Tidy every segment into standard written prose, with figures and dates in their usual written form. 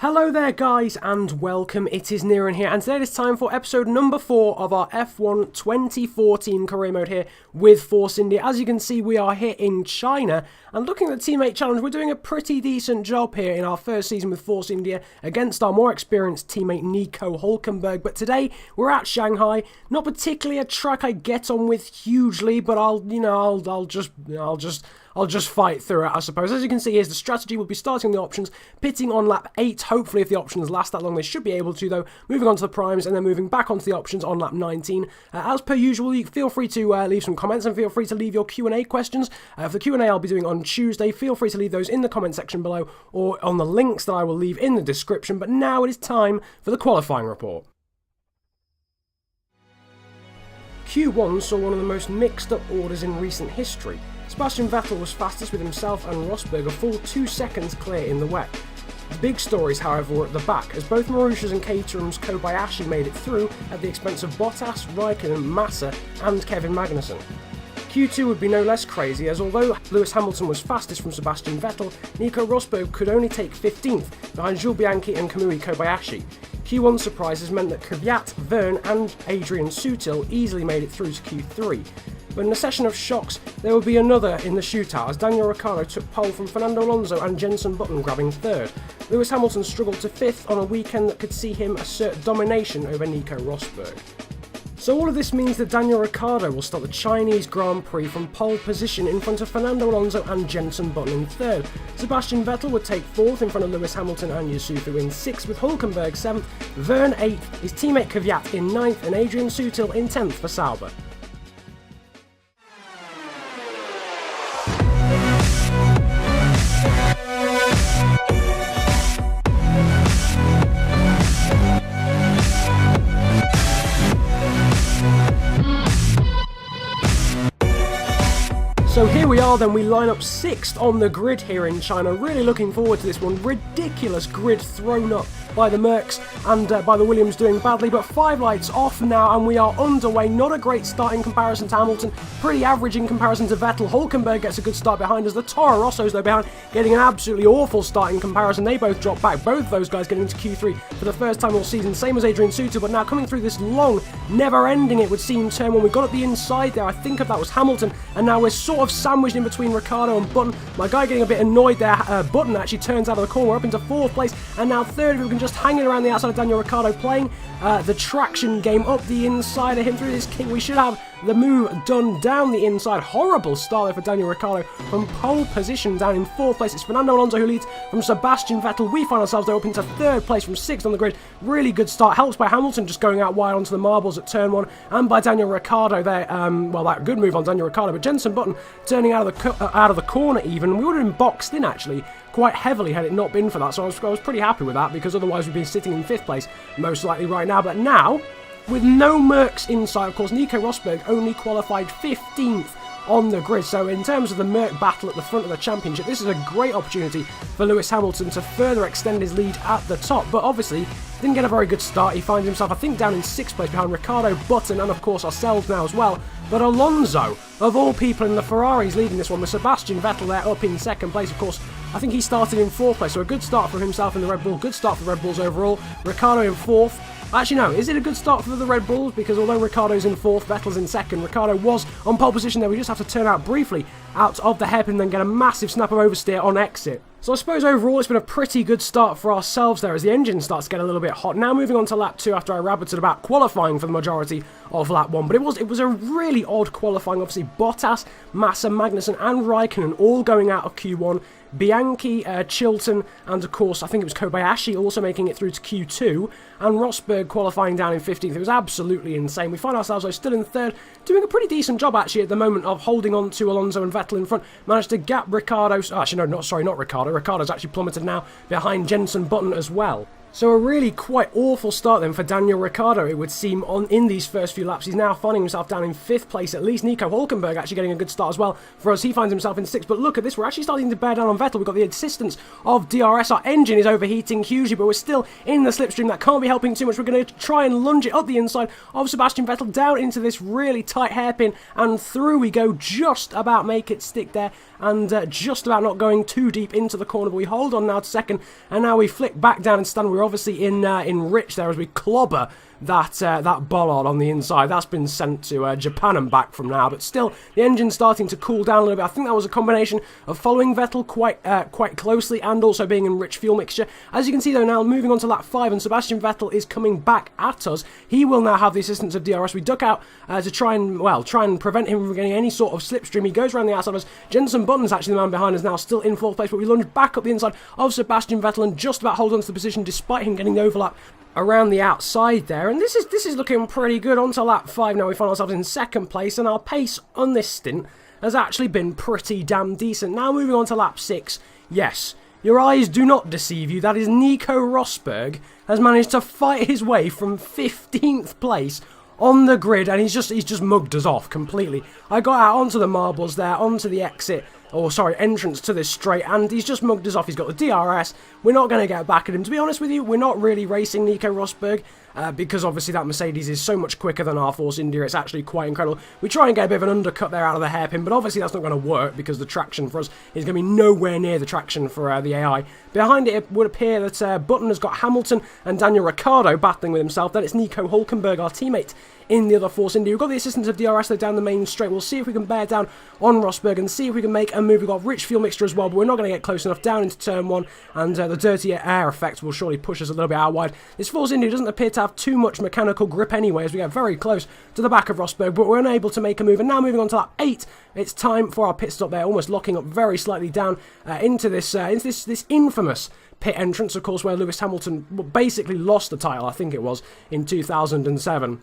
Hello there guys and welcome, it is Niran here and today it is time for episode number 4 of our F1 2014 career mode here with Force India. As you can see, we are here in China and looking at the teammate challenge, we're doing a pretty decent job here in our first season with Force India against our more experienced teammate Nico Hulkenberg. But today we're at Shanghai, not particularly a track I get on with hugely, but I'll just fight through it, I suppose. As you can see, here's the strategy. We'll be starting the options, pitting on lap 8. Hopefully, if the options last that long, they should be able to, though. Moving on to the primes, and then moving back onto the options on lap 19. As per usual, you feel free to leave some comments, and feel free to leave your Q&A questions. For the Q&A I'll be doing on Tuesday, feel free to leave those in the comment section below, or on the links that I will leave in the description. But now it is time for the qualifying report. Q1 saw one of the most mixed up orders in recent history. Sebastian Vettel was fastest with himself and Rosberg a full 2 seconds clear in the wet. The big stories, however, were at the back, as both Marussia's and Caterham's Kobayashi made it through at the expense of Bottas, Raikkonen, Massa and Kevin Magnussen. Q2 would be no less crazy, as although Lewis Hamilton was fastest from Sebastian Vettel, Nico Rosberg could only take 15th behind Jules Bianchi and Kamui Kobayashi. Q1 surprises meant that Kvyat, Verne and Adrian Sutil easily made it through to Q3. But in a session of shocks, there would be another in the shootout as Daniel Ricciardo took pole from Fernando Alonso and Jenson Button grabbing 3rd. Lewis Hamilton struggled to 5th on a weekend that could see him assert domination over Nico Rosberg. So all of this means that Daniel Ricciardo will start the Chinese Grand Prix from pole position in front of Fernando Alonso and Jenson Button in 3rd. Sebastian Vettel would take 4th in front of Lewis Hamilton and Yusufu in 6th, with Hulkenberg 7th, Verne 8th, his teammate Kvyat in 9th and Adrian Sutil in 10th for Sauber. So here we are then, we line up 6th on the grid here in China. Really looking forward to this one. Ridiculous grid thrown up by the Mercs and by the Williams doing badly, but 5 lights off now and we are underway. Not a great start in comparison to Hamilton, pretty average in comparison to Vettel. Hulkenberg gets a good start behind us. The Toro Rossos though behind, getting an absolutely awful start in comparison. They both drop back, both those guys getting into Q3 for the first time all season, same as Adrian Sutil, but now coming through this long, never-ending, it would seem, turn when we got at the inside there. I think that was Hamilton, and now we're sort of sandwiched in between Ricciardo and Button. My guy getting a bit annoyed there. Button actually turns out of the corner. We're up into 4th place, and now 3rd if we can just hang it around the outside of Daniel Ricciardo, playing the traction game up the inside of him through this kick. We should have the move done down the inside. Horrible start there for Daniel Ricciardo from pole position down in 4th place. It's Fernando Alonso who leads from Sebastian Vettel. We find ourselves there up into 3rd place from 6th on the grid. Really good start, helped by Hamilton just going out wide onto the marbles at turn 1, and by Daniel Ricciardo there. Well, that good move on Daniel Ricciardo, but Jenson Button turning out of the corner even. We would have been boxed in actually quite heavily had it not been for that, so I was pretty happy with that, because otherwise we'd been sitting in 5th place most likely right now. But now, with no Mercs inside, of course, Nico Rosberg only qualified 15th on the grid. So in terms of the Merc battle at the front of the championship, this is a great opportunity for Lewis Hamilton to further extend his lead at the top. But obviously, didn't get a very good start. He finds himself, I think, down in 6th place behind Ricciardo, Button, and of course ourselves now as well. But Alonso, of all people in the Ferraris, leading this one with Sebastian Vettel there up in 2nd place. Of course, I think he started in 4th place, so a good start for himself in the Red Bull. Good start for the Red Bulls overall. Ricciardo in 4th. Actually, no, is it a good start for the Red Bulls? Because although Ricciardo's in 4th, Vettel's in 2nd, Ricciardo was on pole position there. We just have to turn out briefly out of the hairpin and then get a massive snap of oversteer on exit. So I suppose overall it's been a pretty good start for ourselves there as the engine starts to get a little bit hot. Now moving on to lap 2 after I rabbited about qualifying for the majority of lap 1. But it was a really odd qualifying. Obviously Bottas, Massa, Magnussen and Raikkonen all going out of Q1. Bianchi, Chilton, and of course I think it was Kobayashi also making it through to Q2, and Rosberg qualifying down in 15th. It was absolutely insane. We find ourselves though still in 3rd, doing a pretty decent job actually at the moment of holding on to Alonso and Vettel in front. Managed to gap Ricciardo, actually no, not Ricciardo. Ricciardo's actually plummeted now behind Jenson Button as well. So a really quite awful start then for Daniel Ricciardo, it would seem, in these first few laps. He's now finding himself down in 5th place at least. Nico Hulkenberg actually getting a good start as well. For us, he finds himself in 6th. But look at this, we're actually starting to bear down on Vettel. We've got the assistance of DRS. Our engine is overheating hugely, but we're still in the slipstream. That can't be helping too much. We're going to try and lunge it up the inside of Sebastian Vettel down into this really tight hairpin, and through we go. Just about make it stick there. and just about not going too deep into the corner, but we hold on now to second, and now we flick back down and stand. We're obviously in Rich there as we clobber that bollard on the inside. That's been sent to Japan and back from now, but still the engine's starting to cool down a little bit. I think that was a combination of following Vettel quite closely and also being in rich fuel mixture. As you can see though, now moving on to lap 5, and Sebastian Vettel is coming back at us. He will now have the assistance of DRS. We duck out to try and prevent him from getting any sort of slipstream. He goes around the outside of us. Jenson Button's actually the man behind us now, still in 4th place, but we lunge back up the inside of Sebastian Vettel and just about hold on to the position despite him getting the overlap around the outside there, and this is looking pretty good. On to lap 5 now. We find ourselves in 2nd place, and our pace on this stint has actually been pretty damn decent. Now moving on to lap 6, yes, your eyes do not deceive you. That is Nico Rosberg has managed to fight his way from 15th place on the grid, and he's just mugged us off completely. I got out onto the marbles there, onto the entrance to this straight, and he's just mugged us off. He's got the DRS. We're not going to get back at him. To be honest with you, we're not really racing Nico Rosberg, because obviously that Mercedes is so much quicker than our Force India. It's actually quite incredible. We try and get a bit of an undercut there out of the hairpin, but obviously that's not going to work because the traction for us is going to be nowhere near the traction for the AI. Behind it would appear that Button has got Hamilton and Daniel Ricciardo battling with himself. Then it's Nico Hulkenberg, our teammate, in the other Force India. We've got the assistance of DRS though down the main straight. We'll see if we can bear down on Rosberg and see if we can make a move. We've got rich fuel mixture as well, but we're not going to get close enough down into turn 1, and the dirty air effect will surely push us a little bit out wide. This Force India doesn't appear to have too much mechanical grip anyway as we get very close to the back of Rosberg, but we're unable to make a move. And now moving on to lap 8, it's time for our pit stop there, almost locking up very slightly down into this infamous pit entrance, of course, where Lewis Hamilton basically lost the title, I think it was, in 2007.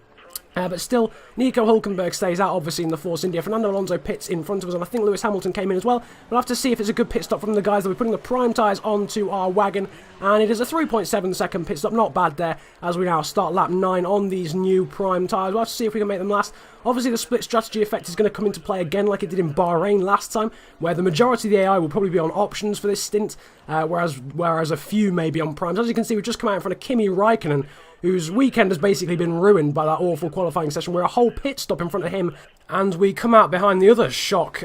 But still, Nico Hulkenberg stays out, obviously, in the Force India. Fernando Alonso pits in front of us, and I think Lewis Hamilton came in as well. We'll have to see if it's a good pit stop from the guys that we're putting the prime tyres onto our wagon. And it is a 3.7 second pit stop, not bad there, as we now start lap 9 on these new prime tyres. We'll have to see if we can make them last. Obviously, the split strategy effect is going to come into play again like it did in Bahrain last time, where the majority of the AI will probably be on options for this stint, whereas a few may be on primes. As you can see, we've just come out in front of Kimi Räikkönen, whose weekend has basically been ruined by that awful qualifying session. We're a whole pit stop in front of him, and we come out behind the other shock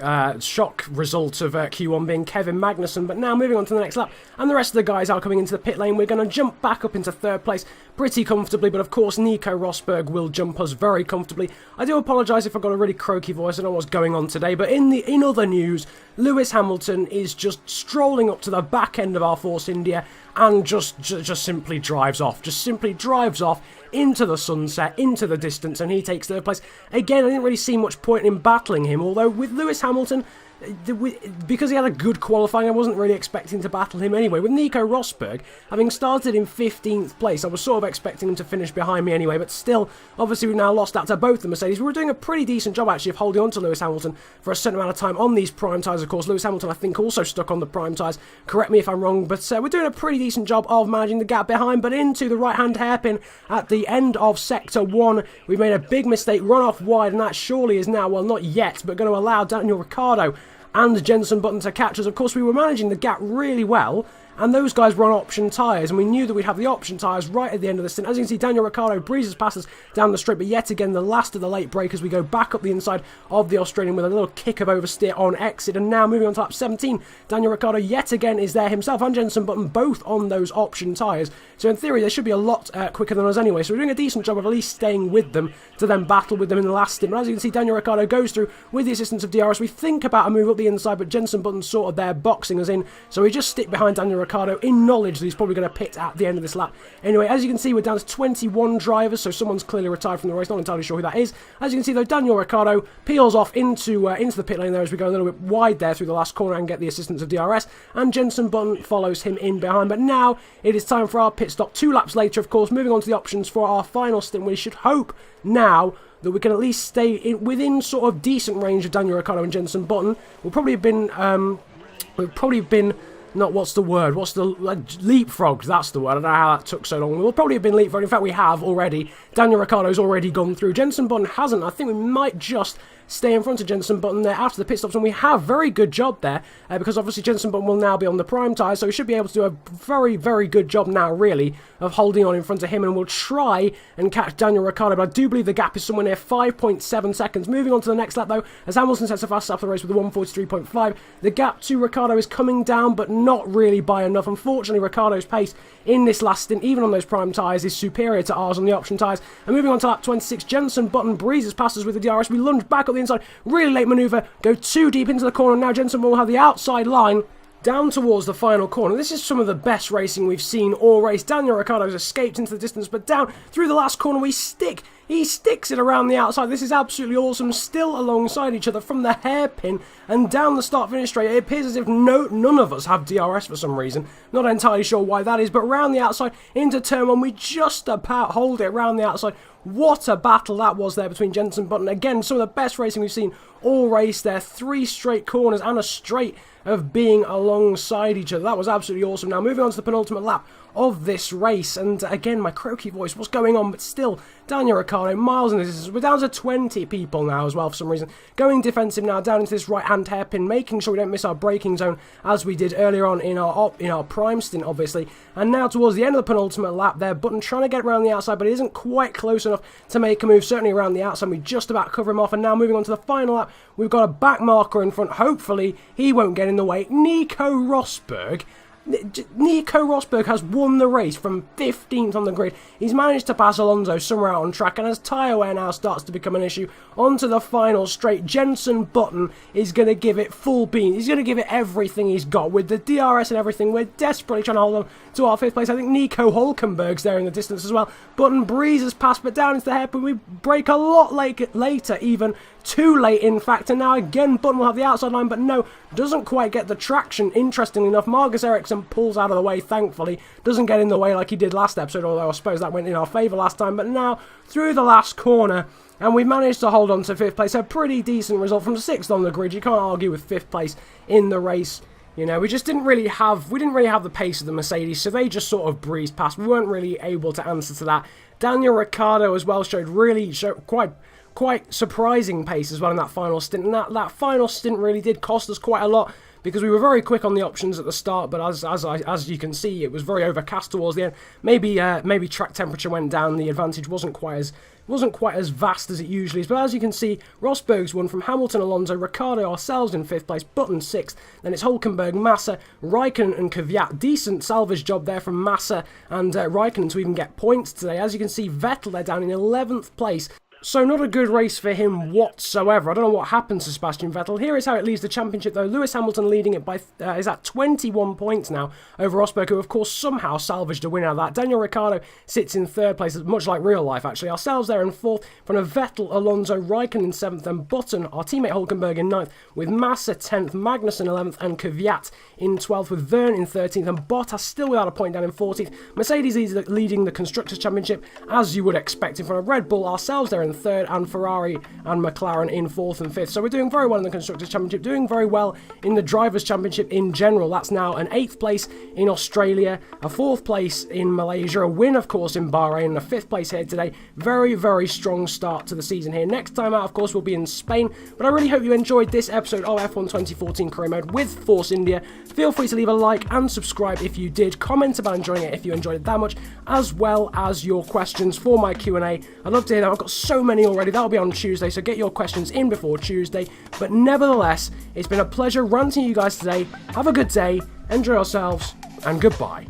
result of Q1 being Kevin Magnussen. But now moving on to the next lap, and the rest of the guys are coming into the pit lane. We're going to jump back up into 3rd place pretty comfortably, but of course Nico Rosberg will jump us very comfortably. I do apologise if I've got a really croaky voice. I don't know what's going on today, but in other news, Lewis Hamilton is just strolling up to the back end of our Force India and just simply drives off. Just simply drives off into the sunset, into the distance, and he takes 3rd place. Again, I didn't really see much point in battling him, although with Lewis Hamilton, because he had a good qualifying, I wasn't really expecting to battle him anyway. With Nico Rosberg, having started in 15th place, I was sort of expecting him to finish behind me anyway, but still, obviously we've now lost out to both the Mercedes. We were doing a pretty decent job actually of holding on to Lewis Hamilton for a certain amount of time on these prime tyres. Of course, Lewis Hamilton I think also stuck on the prime tyres, correct me if I'm wrong, but we're doing a pretty decent job of managing the gap behind. But into the right hand hairpin at the end of sector 1, we've made a big mistake, run off wide, and that surely is now, well, not yet, but going to allow Daniel Ricciardo and Jenson Button to catch us. Of course, we were managing the gap really well, and those guys were on option tyres, and we knew that we'd have the option tyres right at the end of the stint. As you can see, Daniel Ricciardo breezes past us down the straight, but yet again, the last of the late breakers. We go back up the inside of the Australian with a little kick of oversteer on exit, and now moving on to lap 17, Daniel Ricciardo yet again is there himself, and Jenson Button both on those option tyres. So in theory, they should be a lot quicker than us anyway, so we're doing a decent job of at least staying with them to then battle with them in the last stint. But as you can see, Daniel Ricciardo goes through with the assistance of DRS. We think about a move up the inside, but Jenson Button sort of there boxing us in, so we just stick behind Daniel Ricciardo in knowledge that he's probably going to pit at the end of this lap. Anyway, as you can see, we're down to 21 drivers, so someone's clearly retired from the race. Not entirely sure who that is. As you can see, though, Daniel Ricciardo peels off into the pit lane there as we go a little bit wide there through the last corner and get the assistance of DRS, and Jenson Button follows him in behind. But now it is time for our pit stop. 2 laps later, of course, moving on to the options for our final stint. We should hope now that we can at least stay within sort of decent range of Daniel Ricciardo and Jenson Button. We'll probably have been not, what's the word? What's the leapfrogged? That's the word. I don't know how that took so long. We'll probably have been leapfrogged. In fact, we have already. Daniel Ricciardo's already gone through. Jenson Button hasn't. I think we might just stay in front of Jenson Button there after the pit stops, and we have very good job there, because obviously Jenson Button will now be on the prime tyre, so we should be able to do a very, very good job now, really, of holding on in front of him, and we'll try and catch Daniel Ricciardo, but I do believe the gap is somewhere near 5.7 seconds. Moving on to the next lap, though, as Hamilton sets a fast lap of the race with a 1:43.5, the gap to Ricciardo is coming down, but not really by enough. Unfortunately, Ricciardo's pace in this last stint, even on those prime tyres, is superior to ours on the option tyres. And moving on to lap 26, Jenson Button breezes past us with the DRS. We lunge back up the inside, really late manoeuvre, go too deep into the corner. Now Jenson will have the outside line down towards the final corner. This is some of the best racing we've seen all race. Daniel Ricciardo's escaped into the distance, but down through the last corner he sticks it around the outside. This is absolutely awesome. Still alongside each other from the hairpin and down the start-finish straight. It appears as if none of us have DRS for some reason. Not entirely sure why that is, but around the outside into turn one, we just about hold it around the outside. What a battle that was there between Jenson Button. Again, some of the best racing we've seen all race there. 3 straight corners and a straight of being alongside each other. That was absolutely awesome. Now moving on to the penultimate lap of this race, and again my croaky voice, what's going on? But still, Daniel Ricciardo miles in the distance. We're down to 20 people now as well for some reason. Going defensive now down into this right hand hairpin, making sure we don't miss our braking zone as we did earlier on in our prime stint, obviously. And now towards the end of the penultimate lap there, Button trying to get around the outside, but he isn't quite close enough to make a move, certainly around the outside. We just about cover him off, and now moving on to the final lap, we've got a back marker in front. Hopefully he won't get in the way. Nico Rosberg has won the race from 15th on the grid. He's managed to pass Alonso somewhere out on track, and as tyre wear now starts to become an issue, onto the final straight, Jenson Button is going to give it full bean. He's going to give it everything he's got with the DRS and everything. We're desperately trying to hold on to our 5th place. I think Nico Hülkenberg's there in the distance as well. Button breezes past, but down into the hairpin. We break a lot later, even too late in fact, and now again Button will have the outside line, but no, doesn't quite get the traction. Interestingly enough, Marcus Ericsson pulls out of the way, thankfully, doesn't get in the way like he did last episode, although I suppose that went in our favour last time. But now through the last corner, and we managed to hold on to 5th place. A pretty decent result from 6th on the grid. You can't argue with 5th place in the race. You know, we didn't really have the pace of the Mercedes, so they just sort of breezed past. We weren't really able to answer to that. Daniel Ricciardo as well showed quite surprising pace as well in that final stint, and that final stint really did cost us quite a lot, because we were very quick on the options at the start, but as you can see, it was very overcast towards the end. Maybe track temperature went down, the advantage wasn't quite as vast as it usually is. But as you can see, Rosberg's won from Hamilton, Alonso, Ricciardo, ourselves in 5th place, Button 6th, then it's Hülkenberg, Massa, Raikkonen and Kvyat. Decent salvage job there from Massa and Raikkonen to even get points today. As you can see, Vettel there down in 11th place. So not a good race for him whatsoever. I don't know what happened to Sebastian Vettel. Here is how it leaves the championship, though. Lewis Hamilton leading it by is at 21 points now over Rosberg, who of course somehow salvaged a win out of that. Daniel Ricciardo sits in 3rd place, much like real life actually. Ourselves there in 4th, from Vettel, Alonso, Raikkonen in 7th, and Button, our teammate Hülkenberg in 9th, with Massa 10th, Magnussen 11th, and Kvyat in 12th, with Verne in 13th, and Bottas still without a point down in 14th. Mercedes leading the Constructors' Championship, as you would expect in front of Red Bull. Ourselves there in 3rd, and Ferrari and McLaren in 4th and 5th. So we're doing very well in the Constructors' Championship, doing very well in the Drivers' Championship in general. That's now an 8th place in Australia, a 4th place in Malaysia, a win of course in Bahrain, and a 5th place here today. Very, very strong start to the season here. Next time out of course will be in Spain, but I really hope you enjoyed this episode of F1 2014 Career Mode with Force India. Feel free to leave a like and subscribe if you did. Comment about enjoying it if you enjoyed it that much, as well as your questions for my Q&A. I'd love to hear them. I've got so many already. That'll be on Tuesday, so get your questions in before Tuesday. But nevertheless, it's been a pleasure ranting to you guys today. Have a good day, enjoy yourselves, and goodbye.